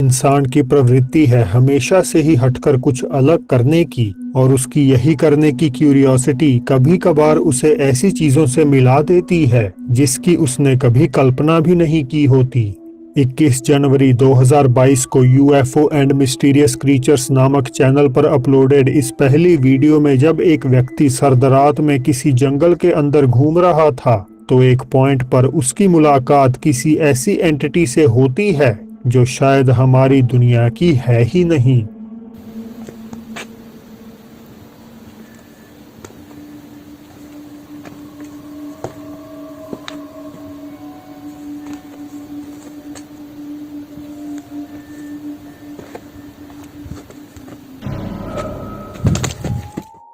इंसान की प्रवृत्ति है हमेशा से ही हटकर कुछ अलग करने की, और उसकी यही करने की क्यूरियोसिटी कभी कभार उसे ऐसी चीजों से मिला देती है जिसकी उसने कभी कल्पना भी नहीं की होती। 21 जनवरी 2022 को यूएफओ एंड मिस्टीरियस क्रीचर्स नामक चैनल पर अपलोडेड इस पहली वीडियो में जब एक व्यक्ति सरदरात में किसी जंगल के अंदर घूम रहा था तो एक पॉइंट पर उसकी मुलाकात किसी ऐसी एंटिटी से होती है जो शायद हमारी दुनिया की है ही नहीं।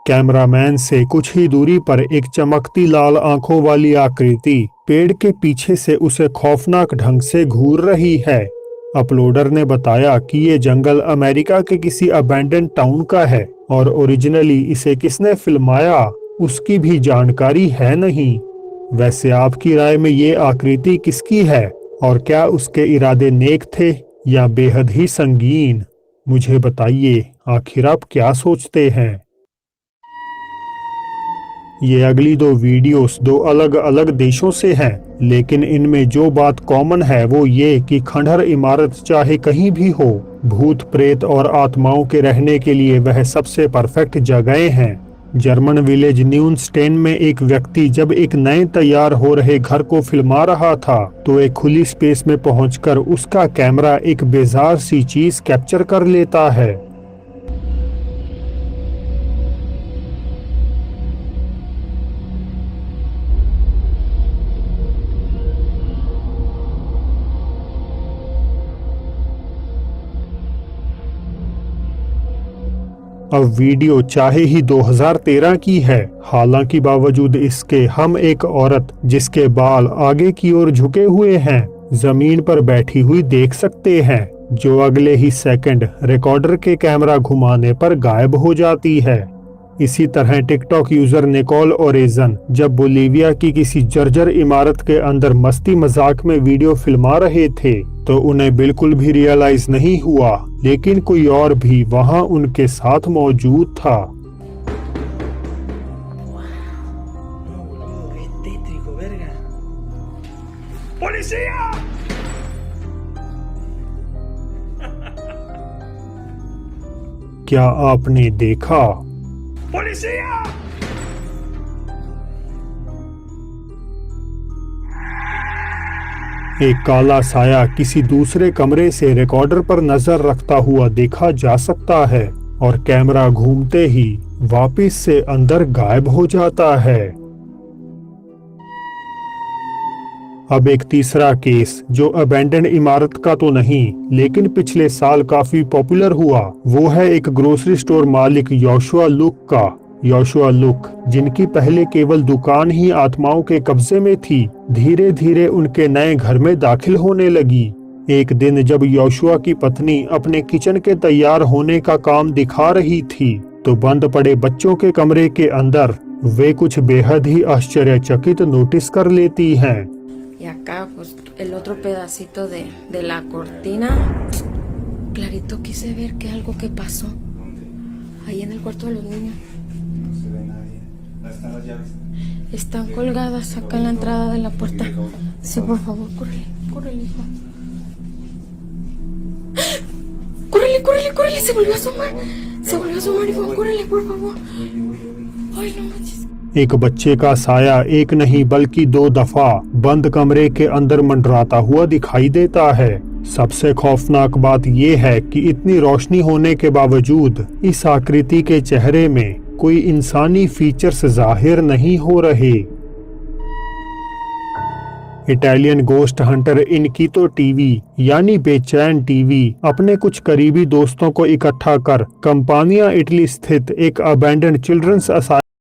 कैमरामैन से कुछ ही दूरी पर एक चमकती लाल आंखों वाली आकृति पेड़ के पीछे से उसे खौफनाक ढंग से घूर रही है। अपलोडर ने बताया कि ये जंगल अमेरिका के किसी अबैंडन टाउन का है और ओरिजिनली इसे किसने फिल्माया उसकी भी जानकारी है नहीं। वैसे आपकी राय में ये आकृति किसकी है और क्या उसके इरादे नेक थे या बेहद ही संगीन? मुझे बताइए, आखिर आप क्या सोचते हैं? ये अगली दो वीडियोस दो अलग अलग देशों से हैं, लेकिन इनमें जो बात कॉमन है वो ये कि खंडहर इमारत चाहे कहीं भी हो, भूत प्रेत और आत्माओं के रहने के लिए वह सबसे परफेक्ट जगह हैं। जर्मन विलेज न्यूनस्टेन में एक व्यक्ति जब एक नए तैयार हो रहे घर को फिल्मा रहा था तो एक खुली स्पेस में पहुंचकर उसका कैमरा एक बेजार सी चीज कैप्चर कर लेता है। अब वीडियो चाहे ही 2013 की है, हालांकि बावजूद इसके हम एक औरत जिसके बाल आगे की ओर झुके हुए हैं जमीन पर बैठी हुई देख सकते हैं, जो अगले ही सेकंड रिकॉर्डर के कैमरा घुमाने पर गायब हो जाती है। इसी तरह टिकटॉक यूजर निकोल ओरेजन जब बोलीविया की किसी जर्जर इमारत के अंदर मस्ती मजाक में वीडियो फिल्मा रहे थे तो उन्हें बिल्कुल भी रियलाइज नहीं हुआ, लेकिन कोई और भी वहां उनके साथ मौजूद था। क्या आपने देखा? एक काला साया किसी दूसरे कमरे से रिकॉर्डर पर नजर रखता हुआ देखा जा सकता है और कैमरा घूमते ही वापस से अंदर गायब हो जाता है। अब एक तीसरा केस जो अबैंडन इमारत का तो नहीं लेकिन पिछले साल काफी पॉपुलर हुआ, वो है एक ग्रोसरी स्टोर मालिक योशुआ लुक का। योशुआ लुक, जिनकी पहले केवल दुकान ही आत्माओं के कब्जे में थी, धीरे धीरे उनके नए घर में दाखिल होने लगी। एक दिन जब योशुआ की पत्नी अपने किचन के तैयार होने का काम दिखा रही थी तो बंद पड़े बच्चों के कमरे के अंदर वे कुछ बेहद ही आश्चर्यचकित नोटिस कर लेती हैं। Y acá, pues, el otro pedacito de la cortina. Clarito quise ver que algo que pasó. Ahí en el cuarto de los niños. No se ve nadie. ¿Dónde están las llaves? Están colgadas acá en la entrada de la puerta. Sí, por favor, córrele, córrele, hijo. Córrele, córrele, córrele. Se volvió a asomar. Se volvió a asomar, hijo. Córrele, por favor. Ay, no manches. एक बच्चे का साया एक नहीं बल्कि 2 दफा बंद कमरे के अंदर मंडराता हुआ दिखाई देता है। सबसे खौफनाक बात यह है कि इतनी रोशनी होने के बावजूद इस आकृति के चेहरे में कोई इंसानी फीचर्स जाहिर नहीं हो रहे। इटालियन गोस्ट हंटर इनकीतो टीवी यानी बेचैन टीवी अपने कुछ करीबी दोस्तों को इकट्ठा कर कंपानिया इटली स्थित एक अबैंडन चिल्ड्रंस असाइलम